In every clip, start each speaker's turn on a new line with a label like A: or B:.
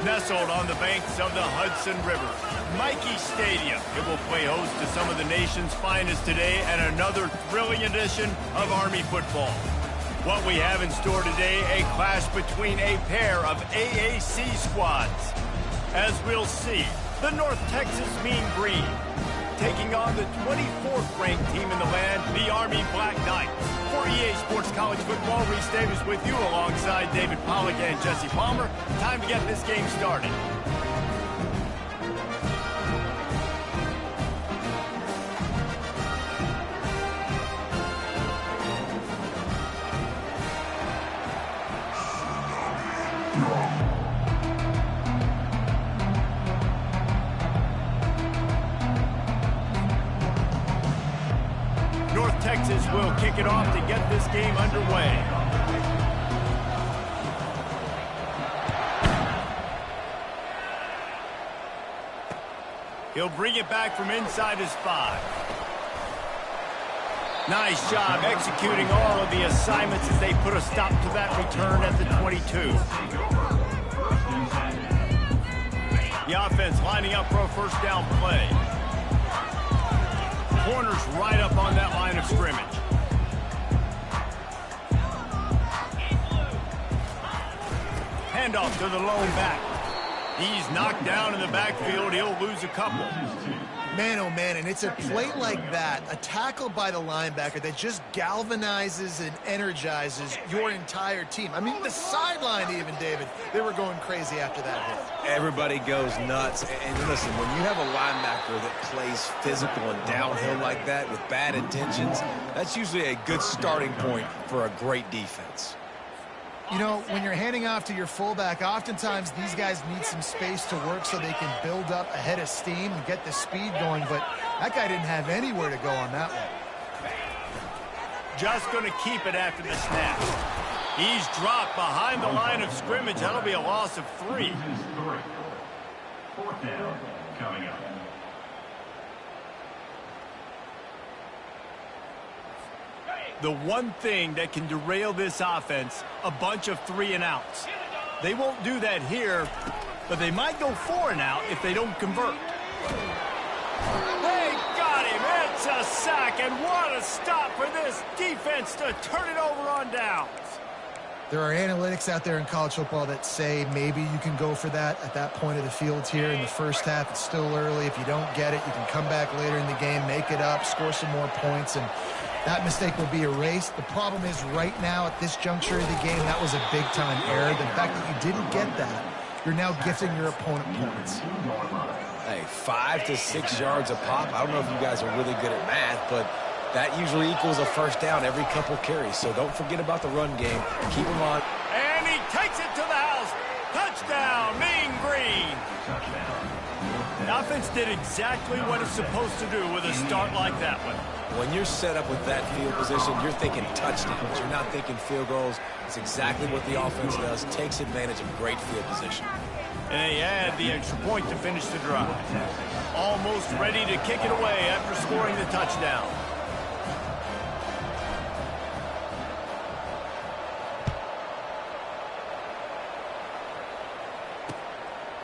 A: Nestled on the banks of the Hudson River, Michie Stadium. It will play host to some of the nation's finest today and another thrilling edition of Army football. What we have in store today, a clash between a pair of AAC squads. As we'll see, the North Texas Mean Green taking on the 24th ranked team in the land, the Army Black Knights. For EA Sports College Football, Reese Davis with you alongside David Pollack and Jesse Palmer. Time to get this game started. North Texas will kick it off to get this game underway. He'll bring it back from inside his 5. Nice job executing all of the assignments as they put a stop to that return at the 22. The offense lining up for a first down play. Corners right up on that line of scrimmage. Handoff to the lone back. He's knocked down in the backfield. He'll lose a couple.
B: Man, oh man, and it's a play like that, a tackle by the linebacker that just galvanizes and energizes your entire team. I mean, the sideline even, David, they were going crazy after that hit.
C: Everybody goes nuts. And listen, when you have a linebacker that plays physical and downhill like that with bad intentions, that's usually a good starting point for a great defense.
B: You know, when you're handing off to your fullback, oftentimes these guys need some space to work so they can build up a head of steam and get the speed going, but that guy didn't have anywhere to go on that one.
A: Just going to keep it after the snap. He's dropped behind the line of scrimmage. That'll be a loss of 3.
D: 4th down coming up.
A: The one thing that can derail this offense, a bunch of 3-and-outs. They won't do that here, but they might go 4-and-out if they don't convert. They got him. It's a sack, and what a stop for this defense to turn it over on downs.
B: There are analytics out there in college football that say maybe you can go for that at that point of the field here in the first half. It's still early. If you don't get it, you can come back later in the game, make it up, score some more points, and that mistake will be erased. The problem is right now at this juncture of the game, that was a big-time error. The fact that you didn't get that, you're now gifting your opponent points.
C: Hey, 5 to 6 yards a pop. I don't know if you guys are really good at math, but that usually equals a first down every couple carries. So don't forget about the run game. Keep them on.
A: And he takes it to the house. Touchdown, Mean Green. The offense did exactly what it's supposed to do with a start like that one.
C: When you're set up with that field position, you're thinking touchdowns. You're not thinking field goals. It's exactly what the offense does. Takes advantage of great field position.
A: And they add the extra point to finish the drive. Almost ready to kick it away after scoring the touchdown.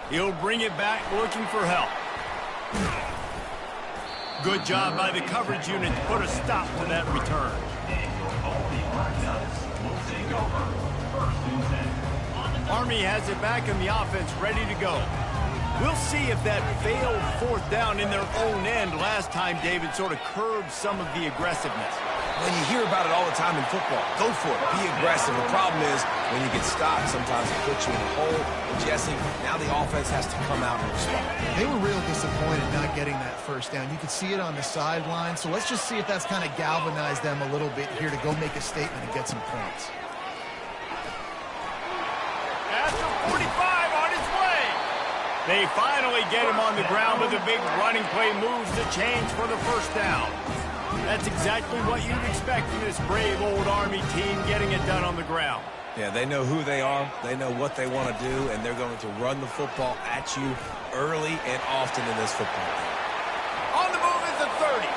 A: He'll bring it back looking for help. Good job by the coverage unit to put a stop to that return. Army has it back in the offense, ready to go. We'll see if that failed 4th down in their own end last time, David, sort of curbed some of the aggressiveness.
C: When you hear about it all the time in football, go for it. Be aggressive. The problem is when you get stopped, sometimes it puts you in a hole. And Jesse, now the offense has to come out and respond.
B: They were real disappointed not getting that first down. You could see it on the sideline. So let's just see if that's kind of galvanized them a little bit here to go make a statement and get some points.
A: After 45 on his way. They finally get him on the ground with a big running play moves the chains for the first down. That's exactly what you'd expect from this brave old Army team getting it done on the ground.
C: Yeah, they know who they are, they know what they want to do, and they're going to run the football at you early and often in this football game.
A: On the move is the 30.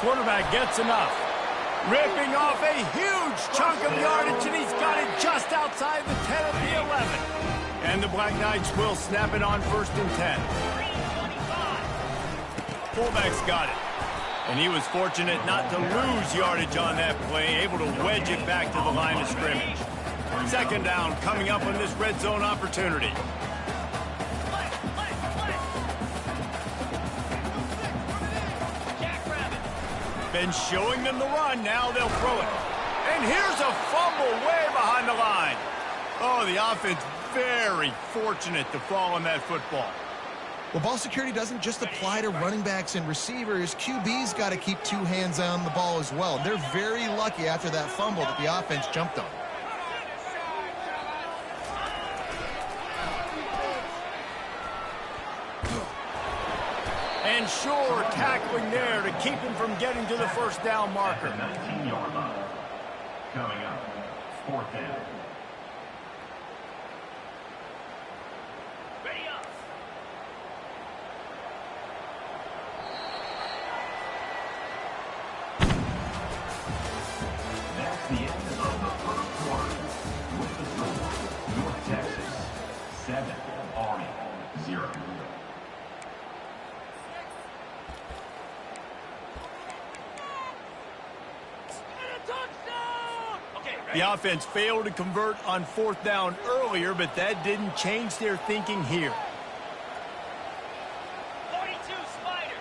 A: Quarterback gets enough. Ripping off a huge chunk of yardage, and he's got it just outside the 10 of the 11. And the Black Knights will snap it on 1st and 10. Fullback's got it. And he was fortunate not to lose yardage on that play, able to wedge it back to the line of scrimmage. 2nd down coming up on this red zone opportunity. Been showing them the run, now they'll throw it. And here's a fumble way behind the line. Oh, the offense very fortunate to fall on that football.
B: Well, ball security doesn't just apply to running backs and receivers. QB's got to keep 2 hands on the ball as well. They're very lucky after that fumble that the offense jumped on.
A: And sure, tackling there to keep him from getting to the 1st down marker.
D: 19-yard line. Coming up, 4th down.
A: Ready up.
D: That's the end of the 1st quarter. With the score, North Texas 7, Army 0.
A: The offense failed to convert on 4th down earlier, but that didn't change their thinking here.
E: 42 Spider.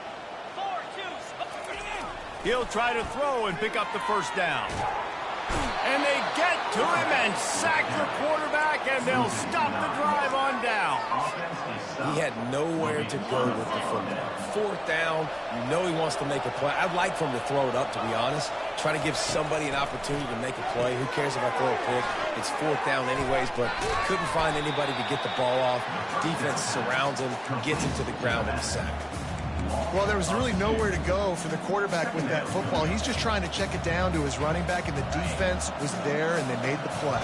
E: 4-2.
A: He'll try to throw and pick up the 1st down. And they get to him and sack the quarterback, and they'll stop the drive on down.
C: He had nowhere to go with the football. 4th down, you know he wants to make a play. I'd like for him to throw it up, to be honest. Try to give somebody an opportunity to make a play. Who cares if I throw a pick? It's 4th down anyways, but couldn't find anybody to get the ball off. Defense surrounds him, gets him to the ground with a sack.
B: Well, there was really nowhere to go for the quarterback with that football. He's just trying to check it down to his running back, and the defense was there, and they made the play.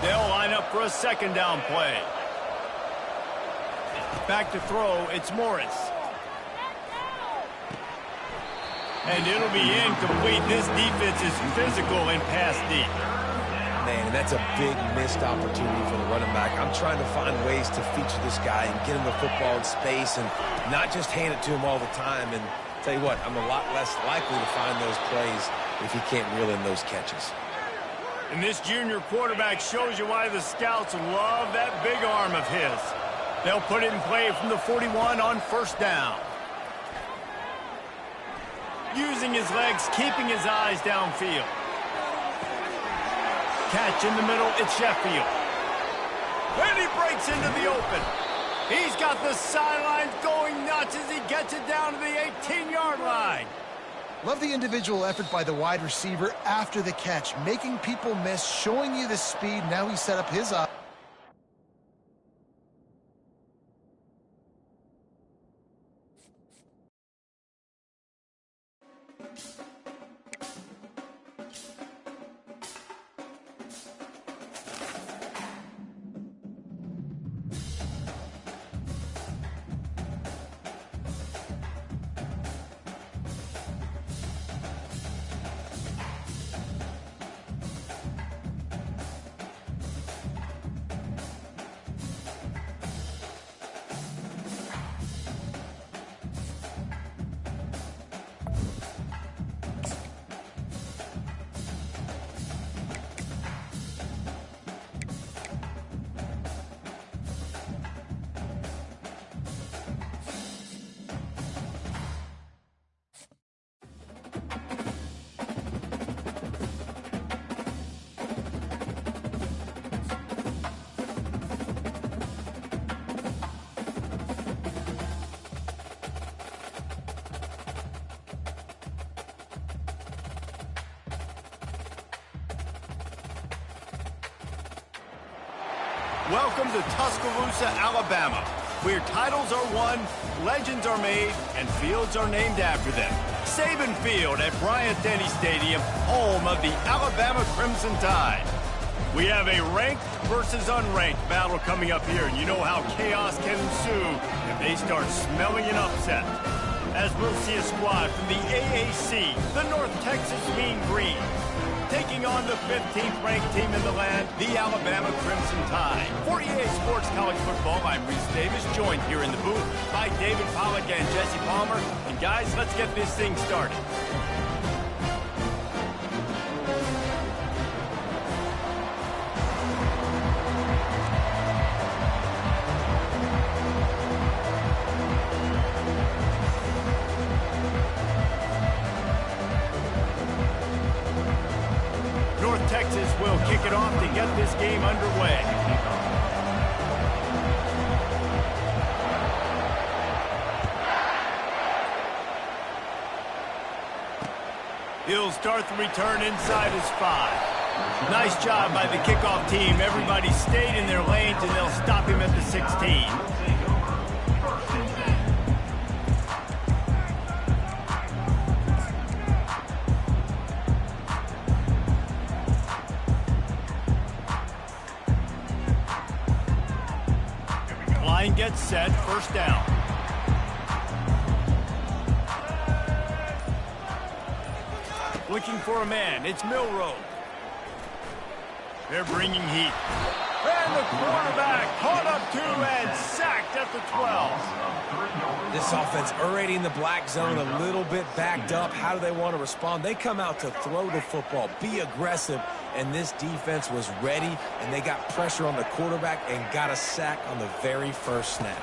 A: They'll line up for a 2nd down play. Back to throw, it's Morris. And it'll be incomplete. This defense is physical and pass deep.
C: Man, and that's a big missed opportunity for the running back. I'm trying to find ways to feature this guy and get him the football in space and not just hand it to him all the time. And tell you what, I'm a lot less likely to find those plays if he can't reel in those catches.
A: And this junior quarterback shows you why the scouts love that big arm of his. They'll put it in play from the 41 on 1st down. Using his legs, keeping his eyes downfield. Catch in the middle, it's Sheffield. And he breaks into the open. He's got the sidelines going nuts as he gets it down to the 18-yard line.
B: Love the individual effort by the wide receiver after the catch, making people miss, showing you the speed. Now he set up his eye.
A: Welcome to Tuscaloosa, Alabama, where titles are won, legends are made, and fields are named after them. Saban Field at Bryant-Denny Stadium, home of the Alabama Crimson Tide. We have a ranked versus unranked battle coming up here, and you know how chaos can ensue if they start smelling an upset. as we'll see a squad from the AAC, the North Texas Mean Green, taking on the 15th ranked team in the land, the Alabama Crimson Tide. For EA Sports College Football, I'm Reese Davis, joined here in the booth by David Pollack and Jesse Palmer. And guys, let's get this thing started. Texas will kick it off to get this game underway. He'll start the return inside his 5. Nice job by the kickoff team. Everybody stayed in their lanes, and they'll stop him at the 16. Line gets set, first down. Looking for a man, it's Milroe. They're bringing heat. And the quarterback caught up to and sacked at the 12.
C: This offense already in the black zone, a little bit backed up. How do they want to respond? They come out to throw the football, be aggressive, and this defense was ready, and they got pressure on the quarterback and got a sack on the very first snap.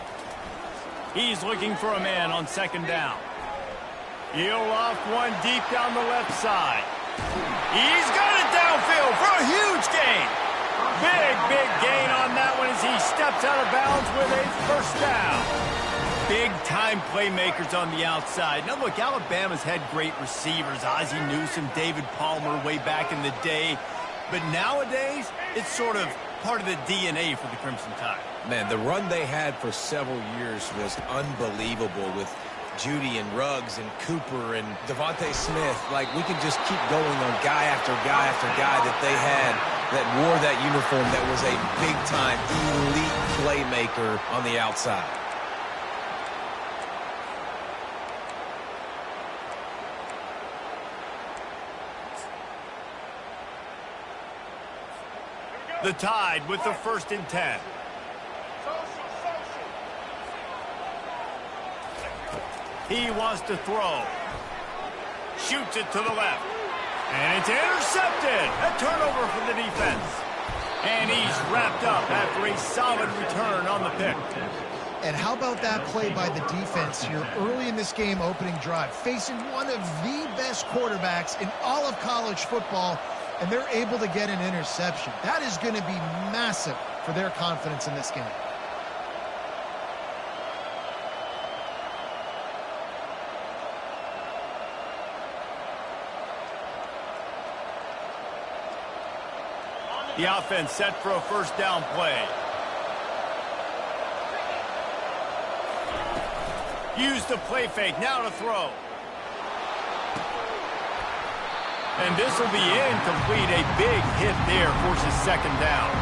A: He's looking for a man on second down. He'll off one deep down the left side. He's got it downfield for a huge gain. Big gain on that one as he steps out of bounds with a first down. Big-time playmakers on the outside. Now, look, Alabama's had great receivers. Ozzie Newsome, David Palmer way back in the day. But nowadays, it's sort of part of the DNA for the Crimson Tide.
C: Man, the run they had for several years was unbelievable with Judy and Ruggs and Cooper and Devontae Smith. Like, we can just keep going on guy after guy after guy that they had that wore that uniform that was a big-time elite playmaker on the outside.
A: The Tide with the 1st and 10. He wants to throw. Shoots it to the left. And it's intercepted. A turnover for the defense. And he's wrapped up after a solid return on the pick.
B: And how about that play by the defense here early in this game opening drive, facing one of the best quarterbacks in all of college football, and they're able to get an interception. That is going to be massive for their confidence in this game.
A: The offense set for a first down play. Use the play fake, now to throw. And this will be incomplete. A big hit there, forces second down.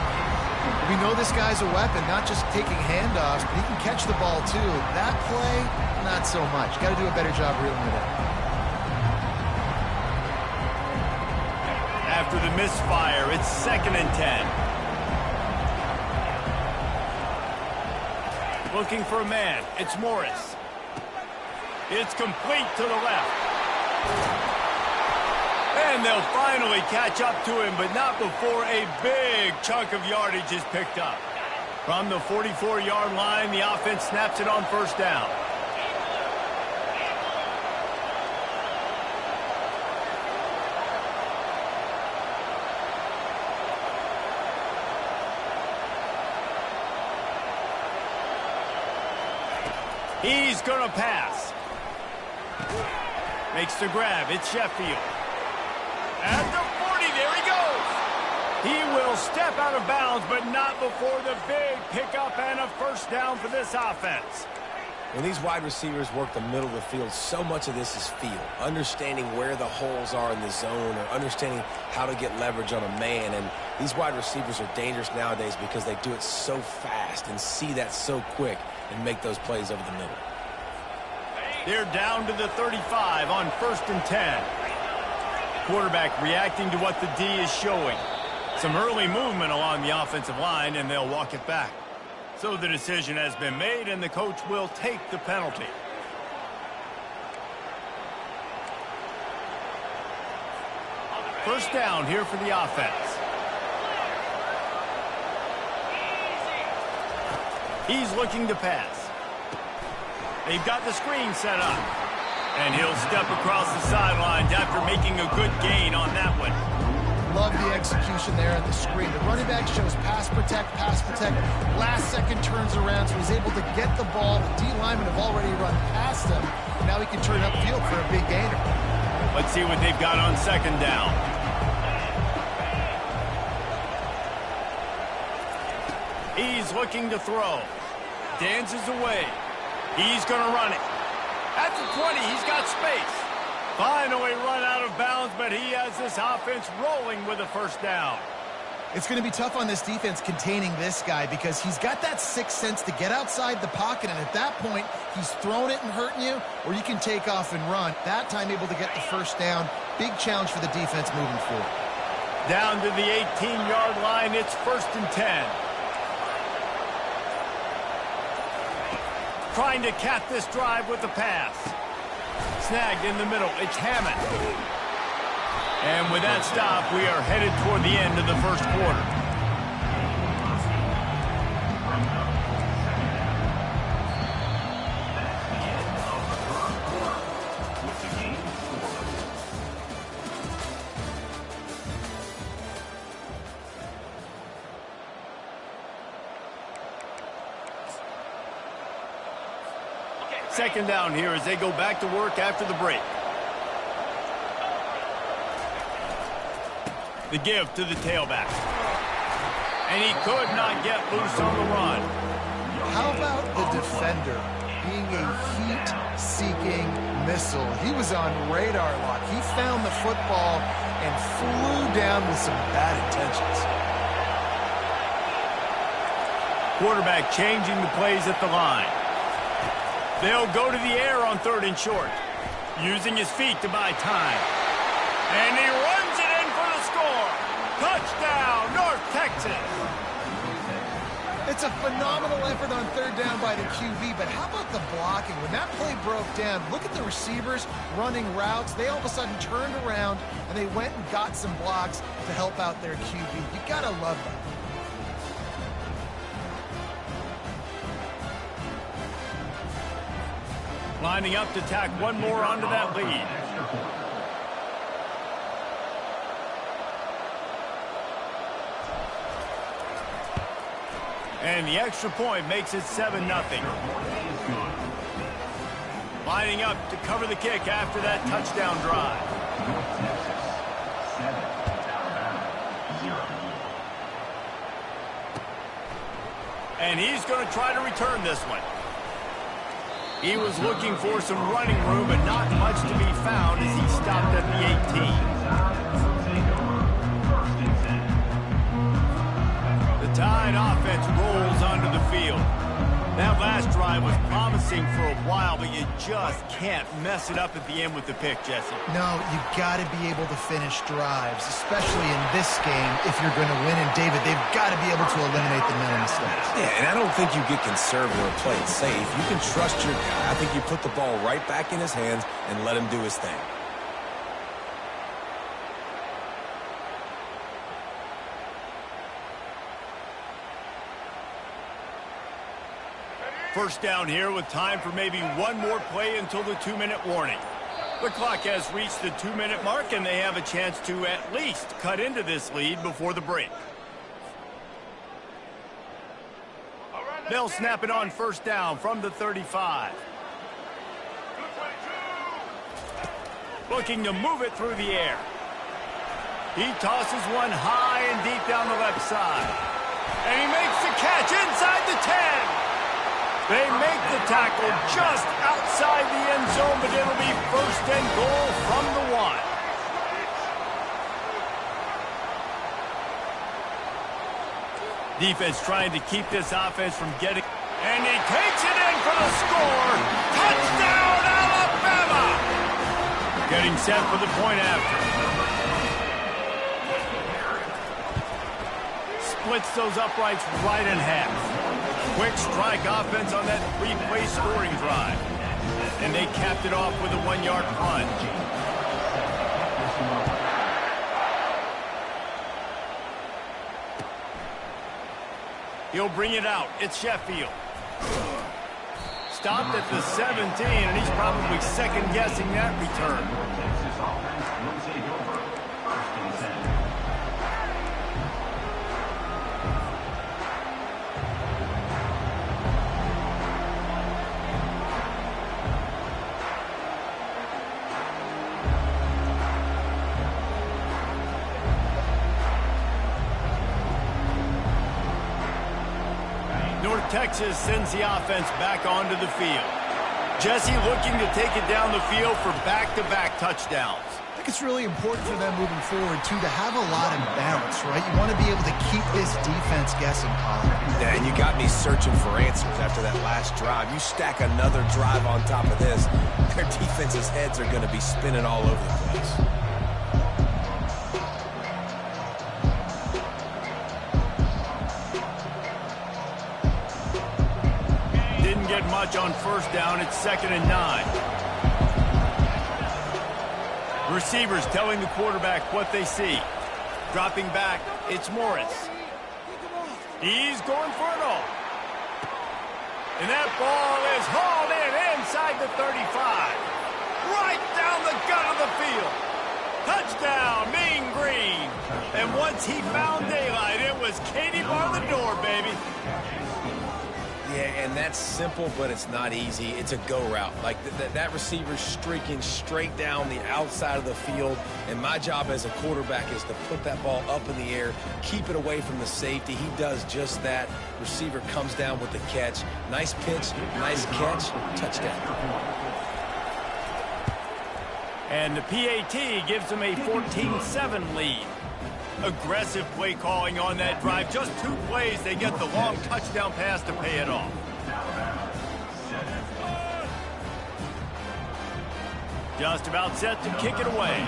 B: We know this guy's a weapon, not just taking handoffs, but he can catch the ball too. That play, not so much. Got to do a better job reeling it in.
A: After the misfire, it's 2nd and 10. Looking for a man. It's Morris. It's complete to the left. And they'll finally catch up to him, but not before a big chunk of yardage is picked up. From the 44-yard line, the offense snaps it on first down. He's going to pass. Makes the grab. It's Sheffield. At the 40, there he goes. He will step out of bounds, but not before the big pickup and a first down for this offense.
C: When these wide receivers work the middle of the field, so much of this is feel. Understanding where the holes are in the zone or understanding how to get leverage on a man. And these wide receivers are dangerous nowadays because they do it so fast and see that so quick and make those plays over the middle.
A: They're down to the 35 on 1st and 10. Quarterback reacting to what the D is showing. Some early movement along the offensive line, and they'll walk it back. So the decision has been made, and the coach will take the penalty. First down here for the offense. He's looking to pass. They've got the screen set up. And he'll step across the sidelines after making a good gain on that one.
B: Love the execution there on the screen. The running back shows pass protect, pass protect. Last second turns around, so he's able to get the ball. The D linemen have already run past him. Now he can turn upfield for a big gainer.
A: Let's see what they've got on 2nd down. He's looking to throw. Dances away. He's going to run it. At the 20, he's got space. Finally run out of bounds, but he has this offense rolling with a first down.
B: It's going to be tough on this defense containing this guy because he's got that sixth sense to get outside the pocket, and at that point, he's throwing it and hurting you, or you can take off and run. That time able to get the first down. Big challenge for the defense moving forward.
A: Down to the 18-yard line, it's 1st and 10. Trying to cap this drive with the pass. Snagged in the middle. It's Hammond. And with that stop, we are headed toward the end of the first quarter. Second down here as they go back to work after the break. The give to the tailback. And he could not get loose on the run.
B: How about the defender being a heat-seeking missile? He was on radar lock. He found the football and flew down with some bad intentions.
A: Quarterback changing the plays at the line. They'll go to the air on 3rd and short. Using his feet to buy time. And he runs it in for the score. Touchdown, North Texas.
B: It's a phenomenal effort on 3rd down by the QB, but how about the blocking? When that play broke down, look at the receivers running routes. They all of a sudden turned around, and they went and got some blocks to help out their QB. You gotta love that.
A: Lining up to tack one more onto that lead. And the extra point makes it 7-0. Lining up to cover the kick after that touchdown drive. And he's going to try to return this one. He was looking for some running room, but not much to be found as he stopped at the 18. The Tide offense rolls onto the field. That last drive was promising for a while, but you just can't mess it up at the end with the pick, Jesse.
B: No, you've got to be able to finish drives, especially in this game if you're going to win. And, David, they've got to be able to eliminate the mental mistakes.
C: Yeah, and I don't think you get conservative or play it safe. You can trust your guy. I think you put the ball right back in his hands and let him do his thing.
A: First down here with time for maybe one more play until the 2-minute warning. The clock has reached the 2-minute mark, and they have a chance to at least cut into this lead before the break. They'll snap it on first down from the 35. Looking to move it through the air. He tosses one high and deep down the left side. And he makes the catch inside the 10. They make the tackle just outside the end zone, but it'll be 1st and goal from the 1. Defense trying to keep this offense from getting... And he takes it in for the score. Touchdown, Alabama! Getting set for the point after. Splits those uprights right in half. Quick strike offense on that 3-play scoring drive. And they capped it off with a 1-yard plunge. He'll bring it out. It's Sheffield. Stopped at the 17, and he's probably second-guessing that return.
D: Texas offense will take over. 1st and 10.
A: North Texas sends the offense back onto the field. Jesse looking to take it down the field for back-to-back touchdowns.
B: I think it's really important for them moving forward, too, to have a lot of balance, right? You want to be able to keep this defense guessing, Colin.
C: Yeah, and you got me searching for answers after that last drive. You stack another drive on top of this, their defense's heads are going to be spinning all over the place.
A: Didn't get much on first down. It's 2nd and 9. Receivers telling the quarterback what they see. Dropping back, it's Morris. He's going for it all. And that ball is hauled in inside the 35. Right down the gut of the field. Touchdown, Mean Green. And once he found daylight, it was Katie bar the door, baby.
C: Yeah, and that's simple, but it's not easy. It's a go route. Like that receiver's streaking straight down the outside of the field, and my job as a quarterback is to put that ball up in the air, keep it away from the safety. He does just that. Receiver comes down with the catch. Nice pitch, nice catch, touchdown.
A: And the PAT gives them a 14-7 lead. Aggressive play calling on that drive. Just 2 plays, they get the long touchdown pass to pay it off. Just about set to kick it away.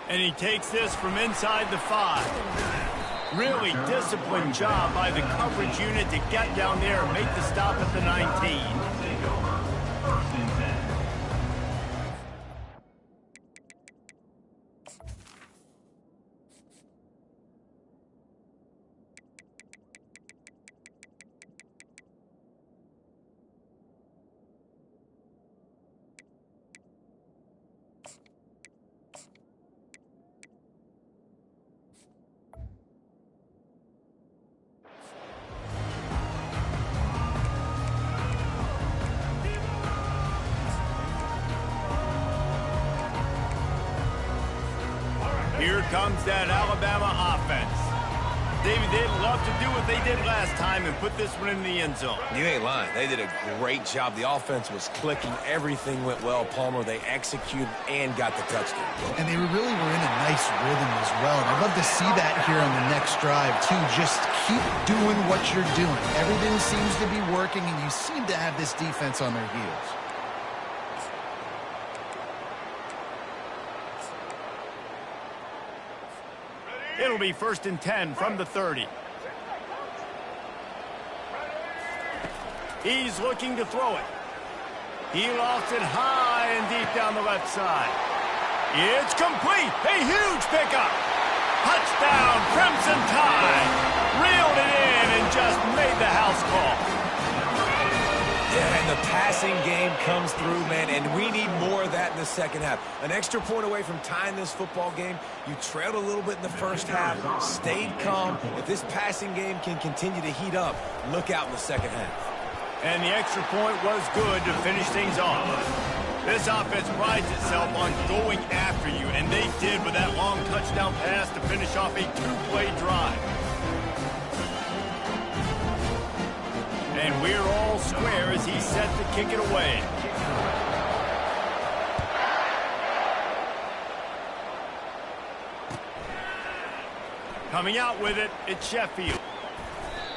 A: And he takes this from inside the 5. Really disciplined job by the coverage unit to get down there and make the stop at the 19. Here comes that Alabama offense. David, they'd love to do what they did last time and put this one in the end zone.
C: You ain't lying. They did a great job. The offense was clicking. Everything went well, Palmer. They executed and got the touchdown.
B: And they really were in a nice rhythm as well. And I'd love to see that here on the next drive, too. Just keep doing what you're doing. Everything seems to be working, and you seem to have this defense on their heels.
A: It'll be 1st and 10 from the 30. He's looking to throw it. He lofts it high and deep down the left side. It's complete. A huge pickup. Touchdown, Crimson Tide. Reeled it in and just made the house call.
C: Yeah, and the passing game comes through, man, and we need more of that in the second half. An extra point away from tying this football game. You trailed a little bit in the first half, stayed calm. If this passing game can continue to heat up, look out in the second half.
A: And the extra point was good to finish things off. This offense prides itself on going after you, and they did with that long touchdown pass to finish off a 2-play drive. And we're all square as he's set to kick it away. Coming out with it, it's Sheffield.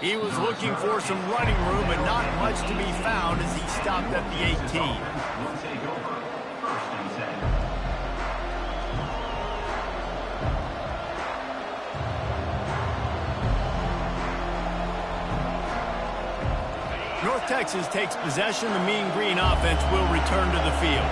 A: He was looking for some running room, but not much to be found as he stopped at the 18.
D: Will take over. First and 10.
A: North Texas takes possession. The Mean Green offense will return to the field.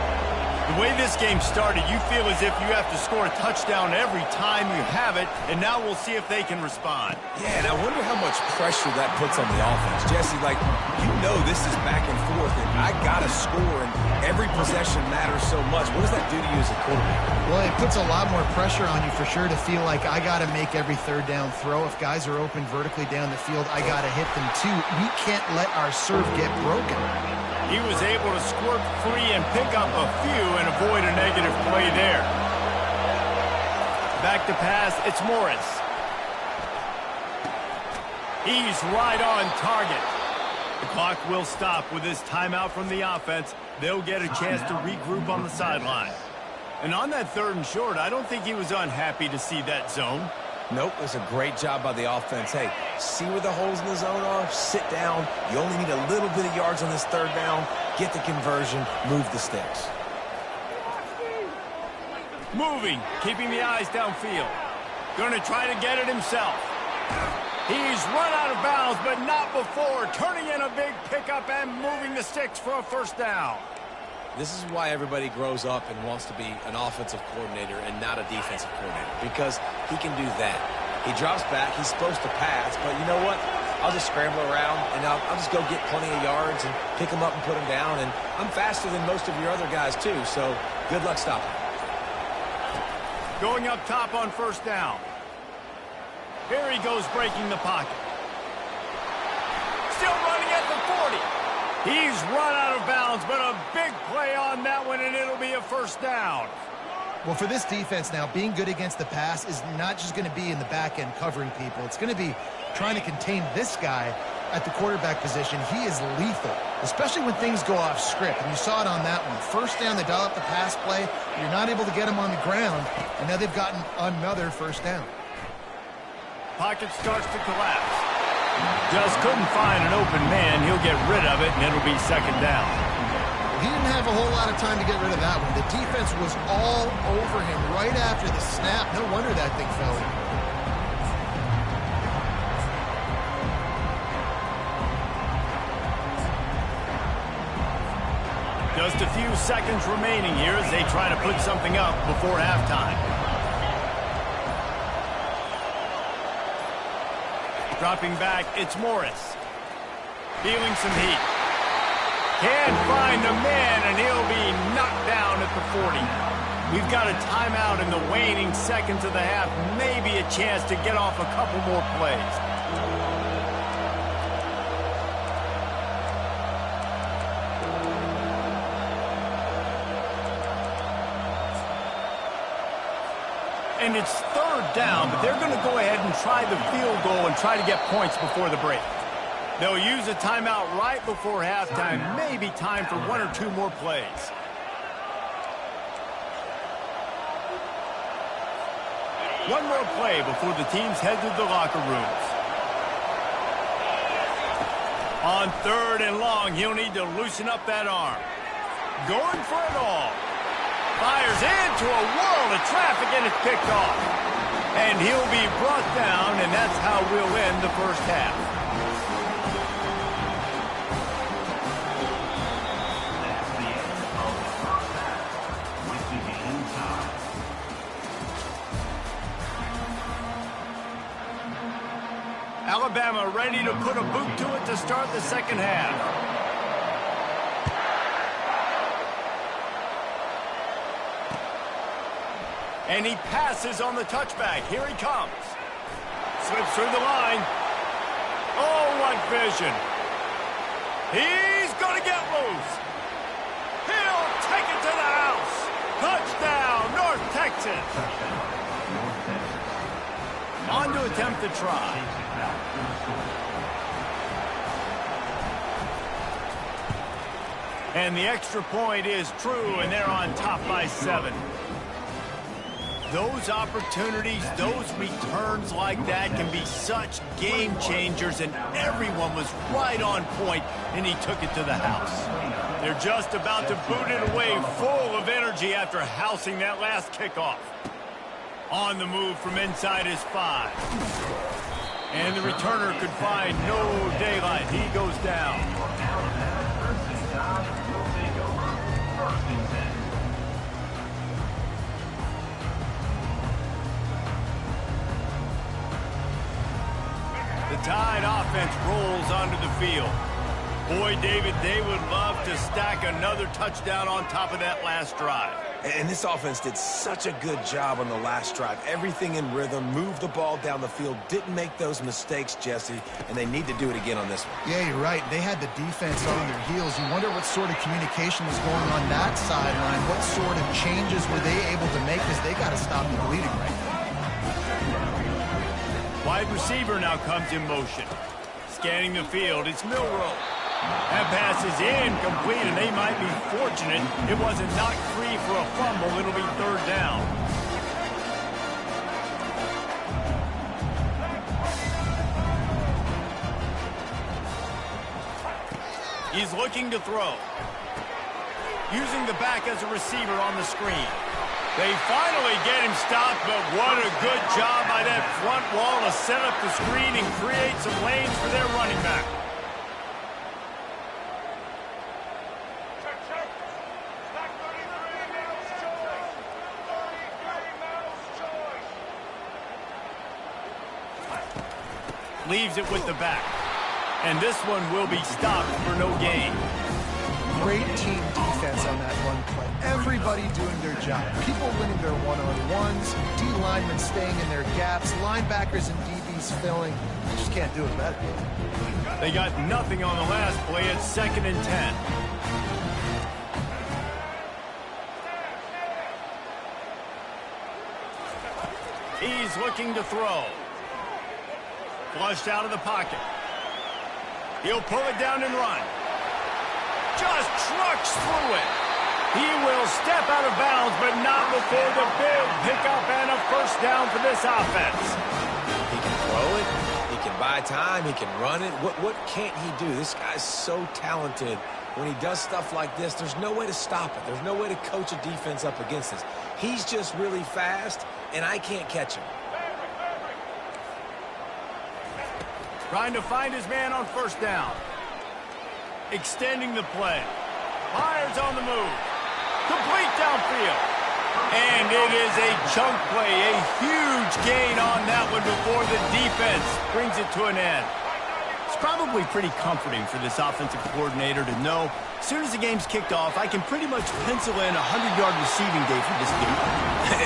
A: The way this game started, you feel as if you have to score a touchdown every time you have it, and now we'll see if they can respond.
C: Yeah, and I wonder how much pressure that puts on the offense. Jesse, like, you know this is back and forth, and I got to score, and every possession matters so much. What does that do to you as a quarterback?
B: Well, it puts a lot more pressure on you for sure to feel like I got to make every third down throw. If guys are open vertically down the field, I got to hit them too. We can't let our serve get broken.
A: He was able to squirt free and pick up a few and avoid a negative play there. Back to pass, it's Morris. He's right on target. The clock will stop with this timeout from the offense. They'll get a chance to regroup on the sideline. And on that 3rd and short, I don't think he was unhappy to see that zone.
C: Nope, it was a great job by the offense. Hey, see where the holes in the zone are? Sit down. You only need a little bit of yards on this 3rd down. Get the conversion. Move the sticks.
A: Moving, keeping the eyes downfield. Going to try to get it himself. He's run out of bounds, but not before. Turning in a big pickup and moving the sticks for a 1st down.
C: This is why everybody grows up and wants to be an offensive coordinator and not a defensive coordinator, because he can do that. He drops back. He's supposed to pass, but you know what? I'll just scramble around, and I'll just go get plenty of yards and pick them up and put them down, and I'm faster than most of your other guys, too, so good luck stopping.
A: Going up top on 1st down. Here he goes breaking the pocket. Still running at the 40. He's run out of bounds, but a big play on that one, and it'll be a 1st down.
B: Well, for this defense now, being good against the pass is not just going to be in the back end covering people. It's going to be trying to contain this guy at the quarterback position. He is lethal, especially when things go off script. And you saw it on that one. 1st down, they dial up the pass play. You're not able to get him on the ground, and now they've gotten another 1st down.
A: Pocket starts to collapse. Just couldn't find an open man. He'll get rid of it, and it'll be 2nd down.
B: He didn't have a whole lot of time to get rid of that one. The defense was all over him right after the snap. No wonder that thing fell in.
A: Just a few seconds remaining here as they try to put something up before halftime. Dropping back, it's Morris. Feeling some heat. Can't find the man, and he'll be knocked down at the 40. We've got a timeout in the waning seconds of the half. Maybe a chance to get off a couple more plays. And it's 3rd down, but they're going to go ahead and try the field goal and try to get points before the break. They'll use a timeout right before halftime. Maybe time for 1 or 2 more plays. One more play before the teams head to the locker rooms. On 3rd and long, he'll need to loosen up that arm. Going for it all. Fires into a world of traffic, and it's picked off. And he'll be brought down, and that's how we'll end the 1st half.
D: That's the end of the 1st half. With the game tied.
A: Alabama ready to put a boot to it to start the 2nd half. And he passes on the touchback. Here he comes. Slips through the line. Oh, what vision. He's going to get loose. He'll take it to the house. Touchdown, North Texas.
D: North Texas.
A: On to attempt the try.
D: Takes it back to the score.
A: And the extra point is true, and they're on top by 7. Those opportunities, those returns like that can be such game changers, and everyone was right on point, and he took it to the house. They're just about to boot it away, full of energy after housing that last kickoff. On the move from inside his 5. And the returner could find no daylight. He goes down. The Tide offense rolls onto the field. Boy, David, they would love to stack another touchdown on top of that last drive.
C: And this offense did such a good job on the last drive. Everything in rhythm, moved the ball down the field, didn't make those mistakes, Jesse, and they need to do it again on this one.
B: Yeah, you're right. They had the defense on their heels. You wonder what sort of communication was going on that sideline. What sort of changes were they able to make, because they got to stop the bleeding right now.
A: Wide receiver now comes in motion. Scanning the field, it's Milroe. That pass is incomplete, and they might be fortunate it wasn't knocked free for a fumble. It'll be 3rd down. He's looking to throw. Using the back as a receiver on the screen. They finally get him stopped, but what a good job by that front wall to set up the screen and create some lanes for their running back. Leaves it with the back. And this one will be stopped for no gain.
B: Great team defense on that run play. Everybody doing their job. People winning their one-on-ones, D-linemen staying in their gaps, linebackers and DBs filling. You just can't do it better.
A: They got nothing on the last play. It's 2nd and 10. He's looking to throw. Flushed out of the pocket. He'll pull it down and run. Just trucks through it. He will step out of bounds, but not before the big pickup and a 1st down for this offense.
C: He can throw it. He can buy time. He can run it. What can't he do? This guy's so talented. When he does stuff like this, there's no way to stop it. There's no way to coach a defense up against this. He's just really fast, and I can't catch him.
A: Trying to find his man on 1st down. Extending the play. Myers on the move. Complete downfield. And it is a chunk play. A huge gain on that one before the defense brings it to an end. It's probably pretty comforting for this offensive coordinator to know as soon as the game's kicked off, I can pretty much pencil in a 100-yard receiving day for this dude.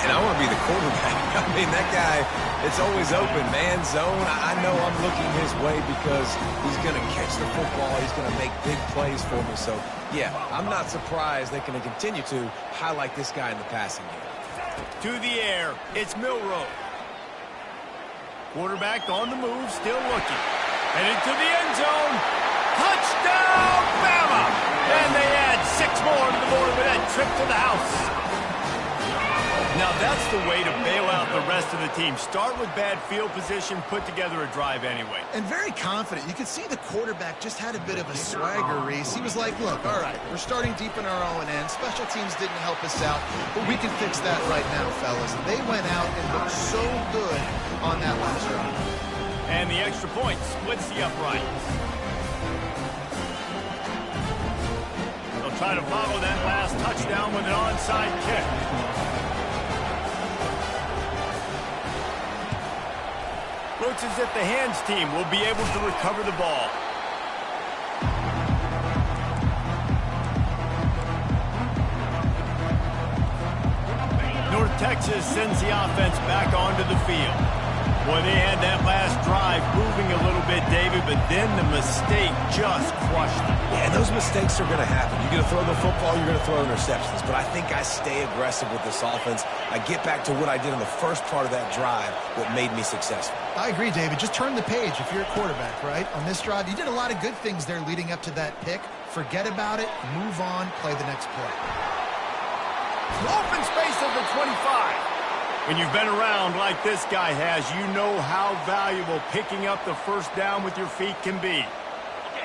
C: And I want to be the quarterback. I mean, that guy, it's always open, man, zone. I know I'm looking his way because he's going to catch the football. He's going to make big plays for me. So, yeah, I'm not surprised they're going to continue to highlight this guy in the passing game.
A: To the air, it's Milroe. Quarterback on the move, still looking. Headed to the end zone. Touchdown, Bama! And they add 6 more to the board with that trip to the house. Now that's the way to bail out the rest of the team. Start with bad field position, put together a drive anyway.
B: And very confident. You could see the quarterback just had a bit of a swagger, Reese. He was like, look, all right, we're starting deep in our own end. Special teams didn't help us out, but we can fix that right now, fellas. And they went out and looked so good on that last drive.
A: And the extra point splits the uprights. They'll try to follow that last touchdown with an onside kick. Looks as if the hands team will be able to recover the ball. North Texas sends the offense back onto the field. Boy, they had that last drive moving a little bit, David, but then the mistake just crushed them.
C: Yeah, those mistakes are going to happen. You're going to throw the football, you're going to throw interceptions. But I think I stay aggressive with this offense. I get back to what I did in the first part of that drive, what made me successful.
B: I agree, David. Just turn the page if you're a quarterback, right? On this drive, you did a lot of good things there leading up to that pick. Forget about it, move on, play the next play.
A: Open space at the 25. When you've been around like this guy has, you know how valuable picking up the first down with your feet can be.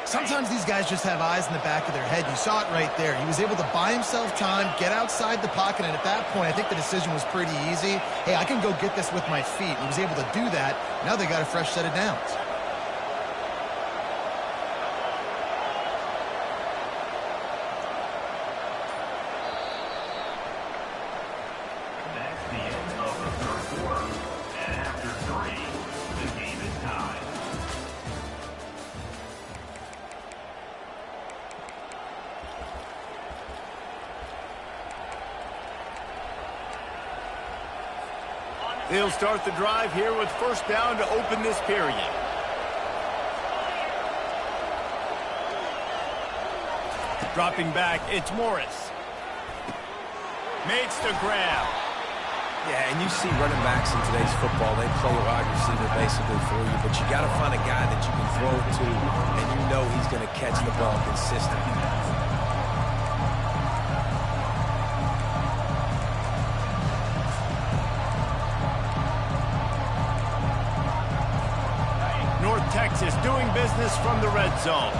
B: Sometimes these guys just have eyes in the back of their head. You saw it right there. He was able to buy himself time, get outside the pocket, and at that point, I think the decision was pretty easy. Hey, I can go get this with my feet. He was able to do that. Now they got a fresh set of downs.
D: That's the end of the third quarter. And after 3, the game is tied.
A: They'll start the drive here with first down to open this period. Dropping back, it's Morris. Makes the grab.
C: Yeah, and you see running backs in today's football, they play wide receiver basically for you, but you got to find a guy that you can throw it to, and you know he's going to catch the ball consistently.
A: North Texas doing business from the red zone.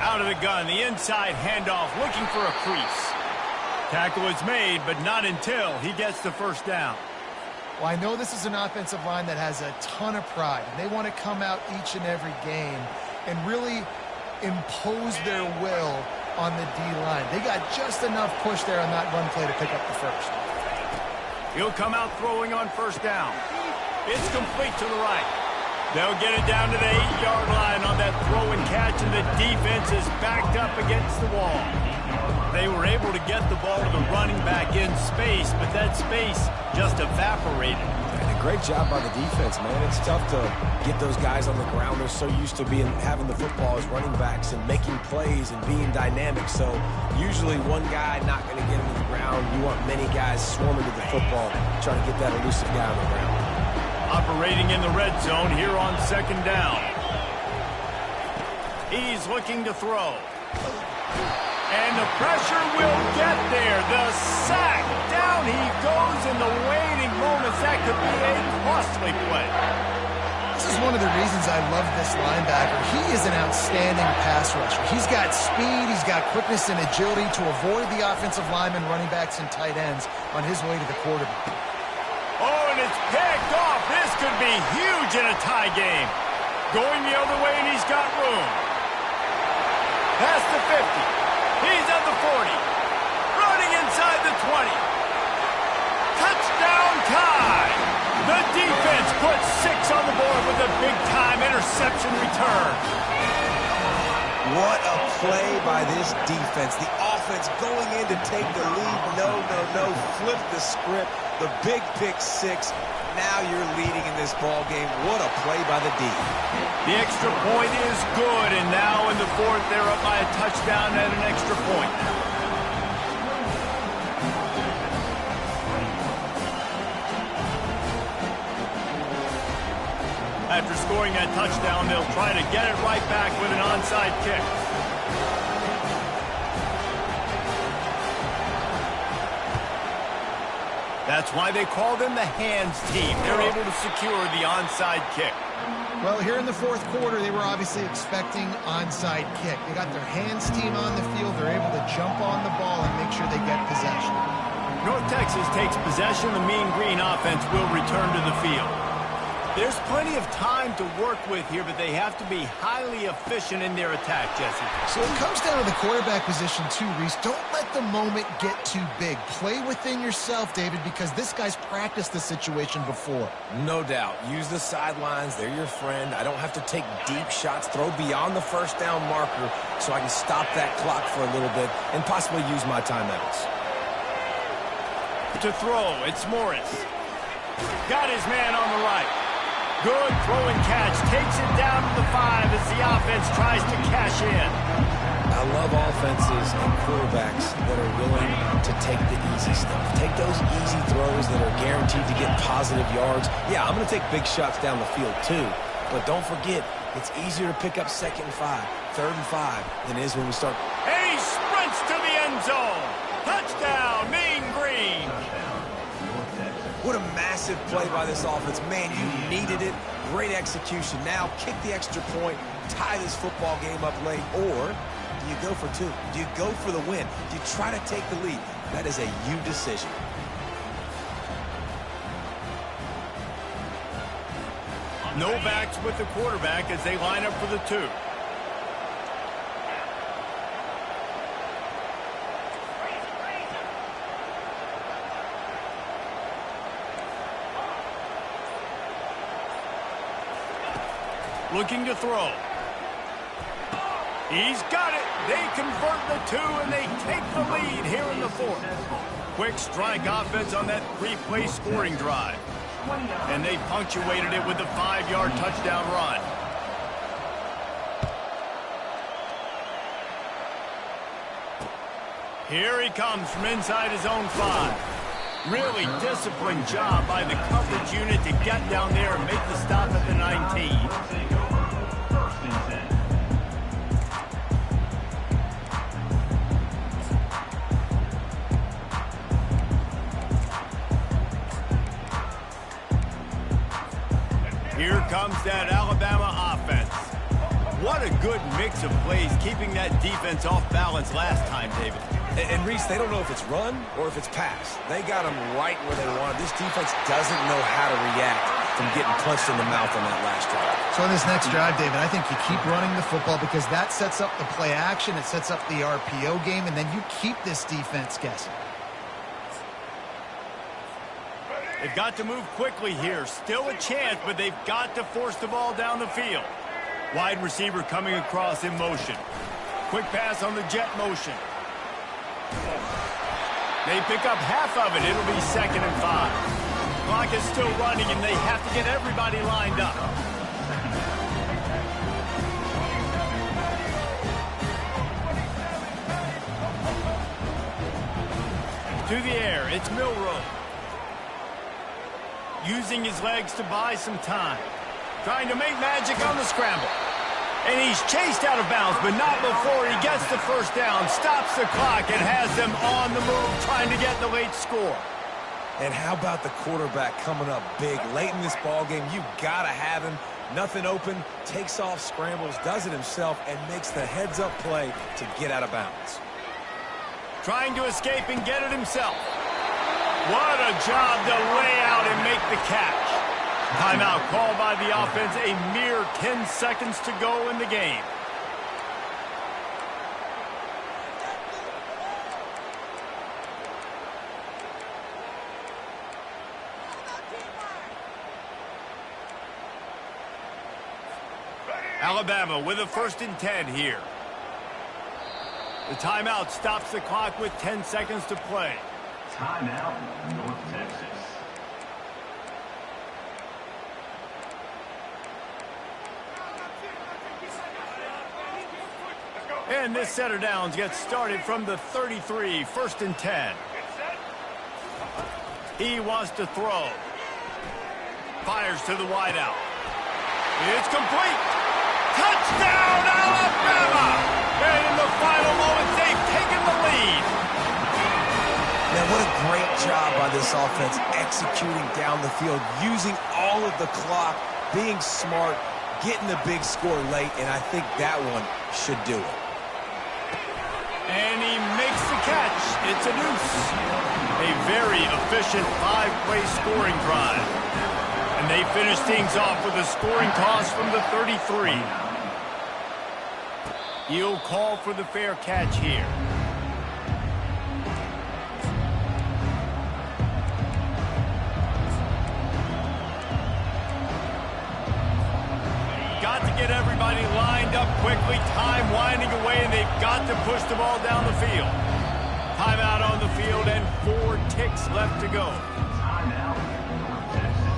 A: Out of the gun, the inside handoff, looking for a crease. Tackle is made, but not until he gets the first down.
B: Well, I know this is an offensive line that has a ton of pride, and they want to come out each and every game and really impose their will on the D-line. They got just enough push there on that run play to pick up the first.
A: He'll come out throwing on first down. It's complete to the right. They'll get it down to the 8-yard line on that throw and catch, and the defense is backed up against the wall. They were able to get the ball to the running back in space, but that space just evaporated.
C: And a great job by the defense, man. It's tough to get those guys on the ground. They're so used to having the football as running backs and making plays and being dynamic. So usually one guy not going to get him to the ground. You want many guys swarming to the football, trying to get that elusive guy on the ground.
A: Operating in the red zone here on second down. He's looking to throw. And the pressure will get there. The sack. Down he goes in the waiting moments. That could be a costly play.
B: This is one of the reasons I love this linebacker. He is an outstanding pass rusher. He's got speed, he's got quickness and agility to avoid the offensive linemen, running backs, and tight ends on his way to the quarterback.
A: Oh, and it's picked off. This could be huge in a tie game. Going the other way, and he's got room. Past the 50. He's at the 40. Running inside the 20. Touchdown tie. The defense puts 6 on the board with a big-time interception return.
C: What a play by this defense. The offense going in to take the lead. No. Flip the script. The big pick 6. Now you're leading in this ball game. What a play by the D.
A: The extra point is good, and now in the 4th, they're up by a touchdown and an extra point. After scoring that touchdown, they'll try to get it right back with an onside kick. That's why they call them the hands team. They're able to secure the onside kick.
B: Well, here in the 4th quarter, they were obviously expecting onside kick. They got their hands team on the field. They're able to jump on the ball and make sure they get possession.
A: North Texas takes possession. The Mean Green offense will return to the field. There's plenty of time to work with here, but they have to be highly efficient in their attack, Jesse.
B: So it comes down to the quarterback position too, Reese. Don't let the moment get too big. Play within yourself, David, because this guy's practiced the situation before.
C: No doubt. Use the sidelines. They're your friend. I don't have to take deep shots, throw beyond the first down marker so I can stop that clock for a little bit and possibly use my timeouts.
A: To throw, it's Morris. Got his man on the right. Good throw and catch. Takes it down to the 5 as the offense tries to cash in.
C: I love offenses and quarterbacks that are willing to take the easy stuff. Take those easy throws that are guaranteed to get positive yards. Yeah, I'm going to take big shots down the field too. But don't forget, it's easier to pick up 2nd and 5, 3rd and 5 than it is when we start.
A: And he sprints to the end zone. Touchdown, Mean
C: Impressive play by this offense. Man, you needed it. Great execution. Now kick the extra point, tie this football game up late, or do you go for two? Do you go for the win? Do you try to take the lead? That is a you decision.
A: No backs with the quarterback as they line up for the two. Looking to throw. He's got it. They convert the two, and they take the lead here in the fourth. Quick strike offense on that three-play scoring drive. And they punctuated it with a 5-yard touchdown run. Here he comes from inside his own 5. Really disciplined job by the coverage unit to get down there and make the stop at the 19. Here comes that Alabama offense. What a good mix of plays, keeping that defense off balance last time, David.
C: And Reese, they don't know if it's run or if it's pass. They got them right where they want. This defense doesn't know how to react from getting punched in the mouth on that last drive.
B: So on this next drive, David, I think you keep running the football because that sets up the play action, it sets up the RPO game, and then you keep this defense guessing.
A: They've got to move quickly here. Still a chance, but they've got to force the ball down the field. Wide receiver coming across in motion. Quick pass on the jet motion. They pick up half of it. It'll be 2nd and 5. Clock is still running, and they have to get everybody lined up. To the air, it's Milroe. Using his legs to buy some time. Trying to make magic on the scramble. And he's chased out of bounds, but not before he gets the first down, stops the clock, and has them on the move trying to get the late score.
C: And how about the quarterback coming up big late in this ball game? You got to have him. Nothing open, takes off, scrambles, does it himself, and makes the heads-up play to get out of bounds.
A: Trying to escape and get it himself. What a job to lay out and make the catch. Timeout called by the offense, a mere 10 seconds to go in the game. Alabama with a 1st and 10 here. The timeout stops the clock with 10 seconds to play.
D: Timeout, North Texas.
A: And this set of downs gets started from the 33, 1st and 10. He wants to throw. Fires to the wideout. It's complete. Touchdown, Alabama! And in the final moments, they've taken the lead.
C: Man, what a great job by this offense executing down the field, using all of the clock, being smart, getting the big score late, and I think that one should do it.
A: And he makes the catch. It's a deuce. A very efficient 5-play scoring drive. And they finish things off with a scoring toss from the 33. He'll call for the fair catch here. Got to get everybody lined up quickly. Time winding away, and they've got to push the ball down the field. Timeout on the field and 4 ticks left to go.
D: Timeout, North Texas.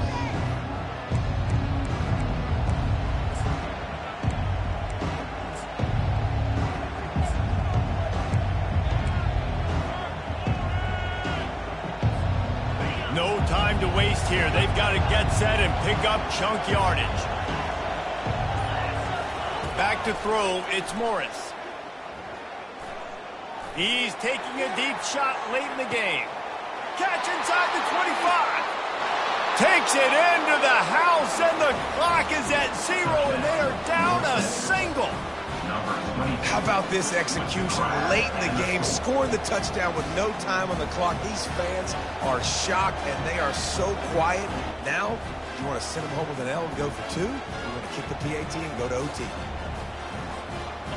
A: No time to waste here. They've got to get set and pick up chunk yardage. Back to throw, it's Morris. He's taking a deep shot late in the game. Catch inside the 25. Takes it into the house, and the clock is at 0, and they are down a single.
C: How about this execution late in the game, scoring the touchdown with no time on the clock? These fans are shocked, and they are so quiet. Now, you want to send them home with an L and go for 2? You want to kick the PAT and go to OT.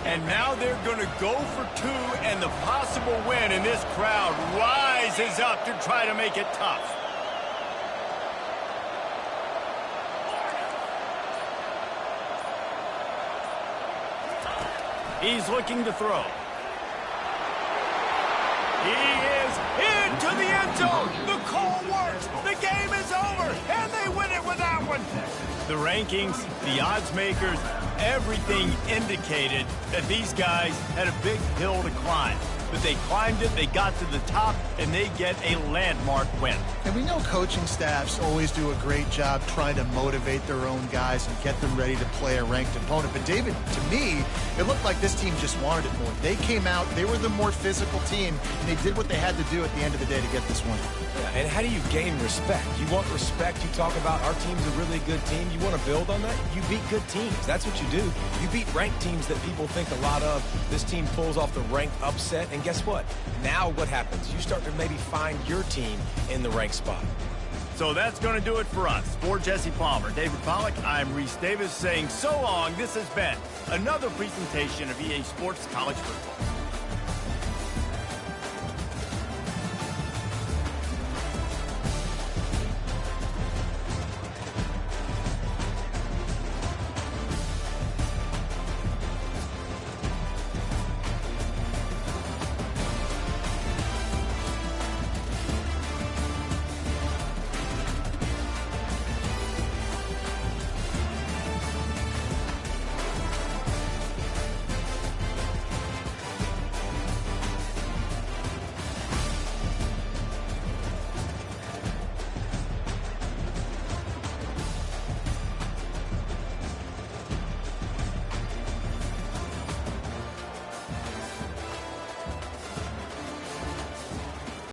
A: And now they're going to go for 2, and the possible win, and this crowd rises up to try to make it tough. He's looking to throw. He is into the end zone. The call works. The game is over, and they win it with that one. The rankings, the odds makers, everything indicated that these guys had a big hill to climb. But they climbed it, they got to the top, and they get a landmark win.
B: And we know coaching staffs always do a great job trying to motivate their own guys and get them ready to play a ranked opponent. But David, to me, it looked like this team just wanted it more. They came out, they were the more physical team, and they did what they had to do at the end of the day to get this win.
C: Yeah, and how do you gain respect? You want respect, you talk about our team's a really good team. You want to build on that? You beat good teams. That's what you do. You beat ranked teams that people think a lot of. This team pulls off the ranked upset, and guess what? Now what happens? You start to maybe find your team in the ranked spot.
A: So that's going to do it for us. For Jesse Palmer, David Pollack, I'm Reese Davis saying so long. This has been another presentation of EA Sports College Football.